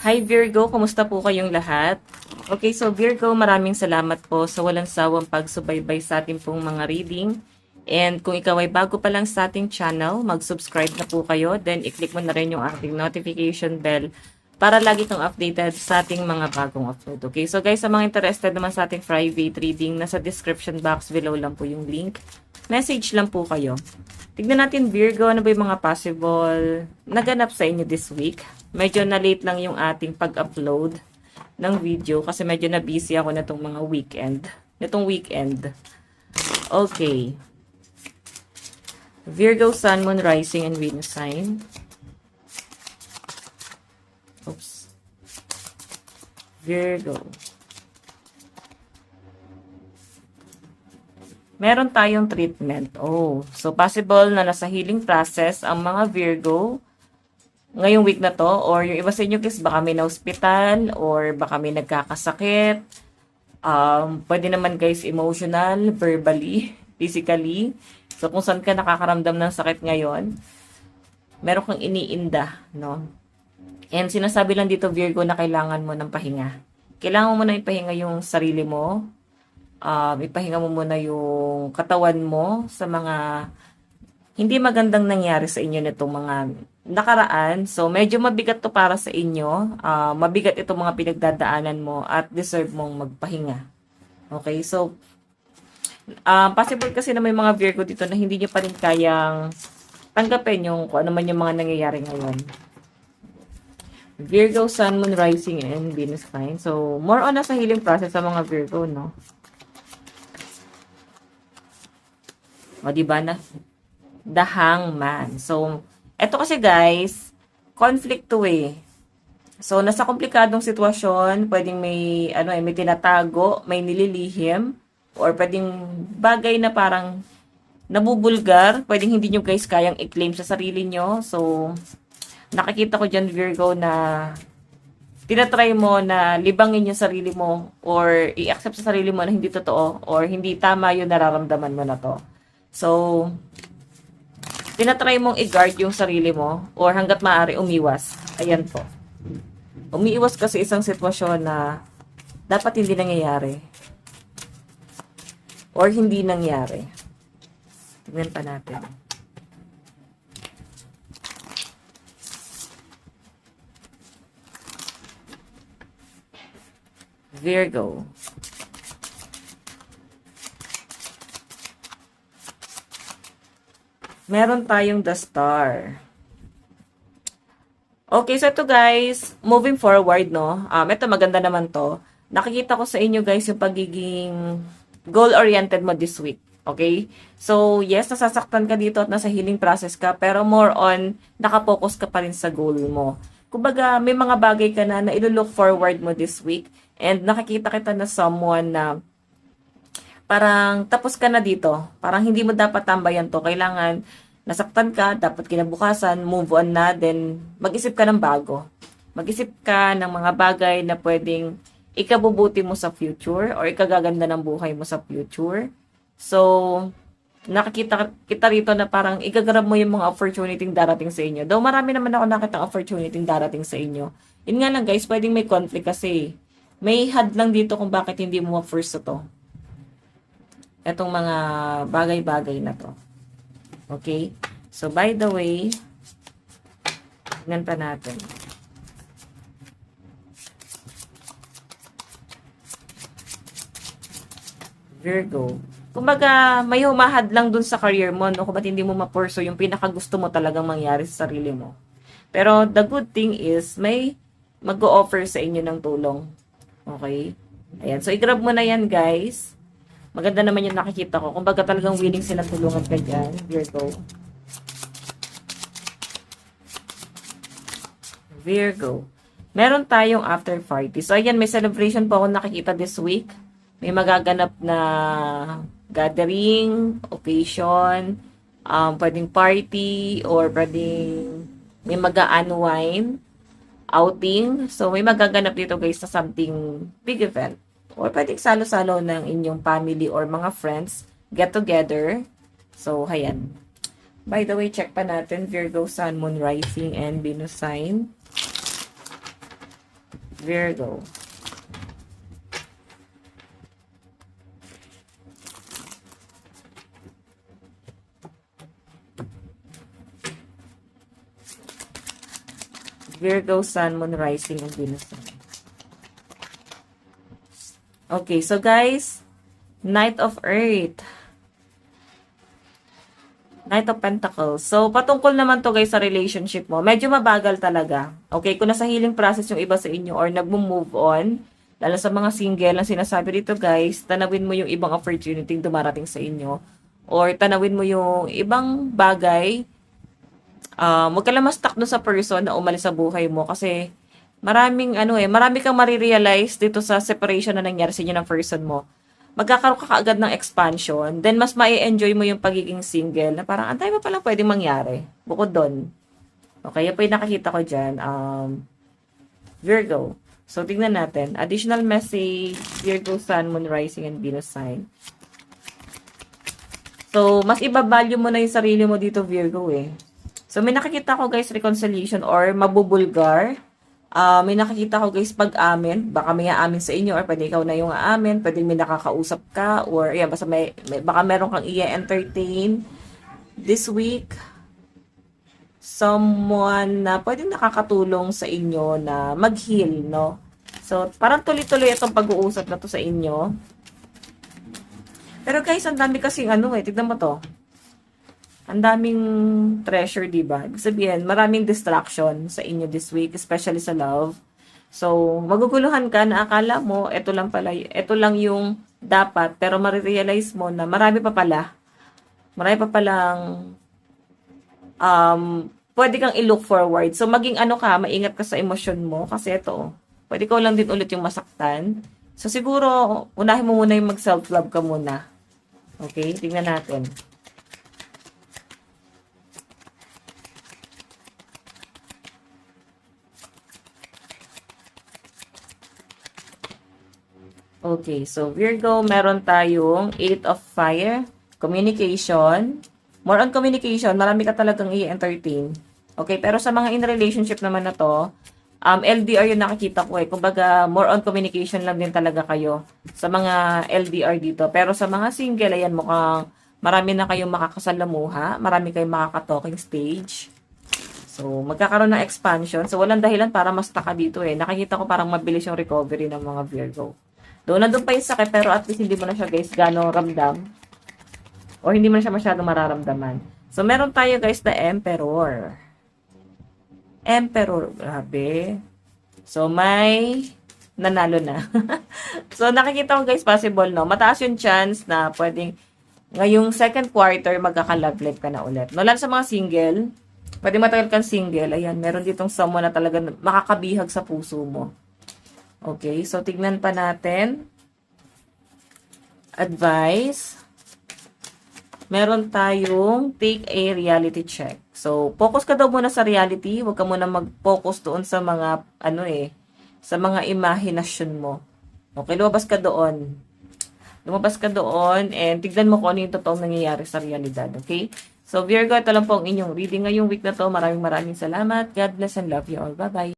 Hi Virgo, kumusta po kayong lahat? Okay, so Virgo, maraming salamat po sa walang sawang pagsubaybay sa ating pong mga reading. And kung ikaw ay bago pa lang sa ating channel, mag-subscribe na po kayo. Then, i-click mo na rin yung ating notification bell para lagi kang updated sa ating mga bagong upload. Okay, so guys, sa mga interested naman sa ating private reading, nasa description box below lang po yung link. Message lang po kayo. Tignan natin Virgo, ano ba yung mga possible naganap sa inyo this week. Medyo na-late lang yung ating pag-upload ng video kasi medyo na-busy ako na itong mga weekend. Okay. Virgo, Sun, Moon, Rising, and Venus sign. Oops. Virgo. Meron tayong treatment. Oh, so possible na nasa healing process ang mga Virgo ngayong week na to, or yung iba sa inyo guys, baka may na-hospital, or baka may nagkakasakit. Pwede naman guys, emotional, verbally, physically. So, kung saan ka nakakaramdam ng sakit ngayon, meron kang iniinda, no? And sinasabi lang dito, Virgo, na kailangan mo ng pahinga. Kailangan mo na ipahinga yung sarili mo. Ipahinga mo muna yung katawan mo sa mga hindi magandang nangyari sa inyo nitong mga nakaraan. So, medyo mabigat to para sa inyo. Mabigat itong mga pinagdadaanan mo at deserve mong magpahinga. Okay, so, possible kasi na may mga Virgo dito na hindi nyo pa rin kayang tanggapin yung kung ano man yung mga nangyayari ngayon. Virgo, Sun, Moon, Rising, and Venus sign. So, more on na sa healing process sa mga Virgo, no? O, diba na? The Hangman. So, eto kasi guys, conflict to eh. So, nasa komplikadong sitwasyon, pwedeng may tinatago, may nililihim, or pwedeng bagay na parang nabubulgar, pwedeng hindi nyo guys kayang i-claim sa sarili nyo. So, nakikita ko dyan Virgo na tinatry mo na libangin yung sarili mo or i-accept sa sarili mo na hindi totoo or hindi tama yung nararamdaman mo na to. So, tinatry mong i-guard yung sarili mo or hanggat maaari umiwas. Ayan po. Umiiwas kasi isang sitwasyon na dapat hindi nangyayari. Or hindi nangyari. Tignan pa natin. Virgo. Meron tayong the Star. Okay, so ito guys, moving forward, no? Ito maganda naman to. Nakikita ko sa inyo guys yung pagiging goal-oriented mo this week. Okay? So, yes, nasasaktan ka dito at nasa healing process ka, pero more on, nakapokus ka pa rin sa goal mo. Kumbaga, may mga bagay ka na ilo-look forward mo this week and nakikita kita na someone na parang tapos ka na dito. Parang hindi mo dapat tambayan to. Kailangan nasaktan ka, dapat kinabukasan, move on na, then mag-isip ka ng bago. Mag-isip ka ng mga bagay na pwedeng ikabubuti mo sa future or ikagaganda ng buhay mo sa future. So, nakikita kita rito na parang igagrab mo yung mga opportunity darating sa inyo. Though marami naman ako nakitang opportunity darating sa inyo. Yun nga lang guys, pwedeng may conflict kasi. May hadlang dito kung bakit hindi mo ma-first to. Etong mga bagay-bagay na to. Okay? So, by the way, tignan pa natin. Virgo. Kumbaga, may humahad lang dun sa career mo, no? Kung ba't hindi mo ma-pursue yung pinakagusto mo talagang mangyari sa sarili mo. Pero, the good thing is, may mag-o-offer sa inyo ng tulong. Okay? Ayan. So, i-grab mo na yan, guys. Maganda naman yung nakikita ko. Kumbaga talagang willing sila tulungan ka dyan, Virgo. Virgo. Meron tayong after party. So, ayan, may celebration po ako nakikita this week. May magaganap na gathering, occasion, pwedeng party, or pwedeng may mag-unwind, outing. So, may magaganap dito guys na something big event. Or pwedeng salo-salo ng inyong family or mga friends get together. So, ayan. By the way, check pa natin Virgo, Sun, Moon, Rising, and Venus sign. Virgo. Virgo, Sun, Moon, Rising, and Venus. Okay, so guys, Knight of Earth. Knight of Pentacles. So, patungkol naman to guys sa relationship mo. Medyo mabagal talaga. Okay, kung nasa healing process yung iba sa inyo or nagmo-move on, lalo sa mga single, ang sinasabi dito guys, tanawin mo yung ibang opportunity dumarating sa inyo. Or tanawin mo yung ibang bagay. Huwag ka lang ma-stuck doon sa person na umalis sa buhay mo kasi marami kang marirealize dito sa separation na nangyari sa inyo ng person mo. Magkakaroon ka kaagad ng expansion, then mas mai-enjoy mo yung pagiging single na parang antay mo palang pwedeng mangyari. Bukod doon. Okay, yan po yung nakakita ko dyan. Virgo. So, tingnan natin. Additional message, Virgo, Sun, Moon, Rising, and Venus sign. So, mas ibabalyo mo na yung sarili mo dito, Virgo eh. So, may nakikita ko guys, reconciliation or mabubulgar. May nakikita ko guys pag-amin, baka may aamin sa inyo or pwede ikaw na yung aamin, pwede may nakakausap ka or yan, basta baka meron kang i-entertain this week. Someone na pwedeng nakakatulong sa inyo na mag-heal, no? So, parang tuloy-tuloy itong pag-uusap na to sa inyo. Pero guys, ang dami kasing tignan mo to. Ang daming treasure, diba? Ibig sabihin, maraming distraction sa inyo this week, especially sa love. So, maguguluhan ka na akala mo, ito lang yung dapat, pero marirealize mo na marami pa pala. Marami pa palang pwede kang i-look forward. So, maging maingat ka sa emosyon mo, kasi ito, pwede ko lang din ulit yung masaktan. So, siguro, unahin mo muna yung mag-self-love ka muna. Okay? Tingnan natin. Okay, so Virgo, meron tayong 8 of Fire, communication. More on communication, marami ka talagang i-entertain. Okay, pero sa mga in relationship naman na to, LDR yung nakikita ko eh. Kumbaga, more on communication lang din talaga kayo sa mga LDR dito. Pero sa mga single, ayan, mukhang marami na kayong makakasalamuha, marami kayong makaka-talking stage. So, magkakaroon ng expansion. So, walang dahilan para mas taka dito eh. Nakikita ko parang mabilis yung recovery ng mga Virgo. Doon nandun pa yung sakit, pero at least hindi mo na siya guys gano'ng ramdam. O hindi mo na siya masyadong mararamdaman. So, meron tayo guys na Emperor. Emperor, grabe. So, may nanalo na. So, nakikita ko guys, possible, no? Mataas yung chance na pwedeng ngayong second quarter, magkaka-love life ka na ulit. No, lalo sa mga single, pwede matagal kang single. Ayan, meron ditong someone na talaga makakabihag sa puso mo. Okay, so tignan pa natin. Advice. Meron tayong take a reality check. So, focus ka daw muna sa reality. Huwag ka muna mag-focus doon sa mga, sa mga imahinasyon mo. Okay, lumabas ka doon. Lumabas ka doon and tignan mo kung ano yung totoong nangyayari sa realidad. Okay? So, Virgo, ito lang po ang inyong reading ngayong week na to. Maraming salamat. God bless and love you all. Bye-bye.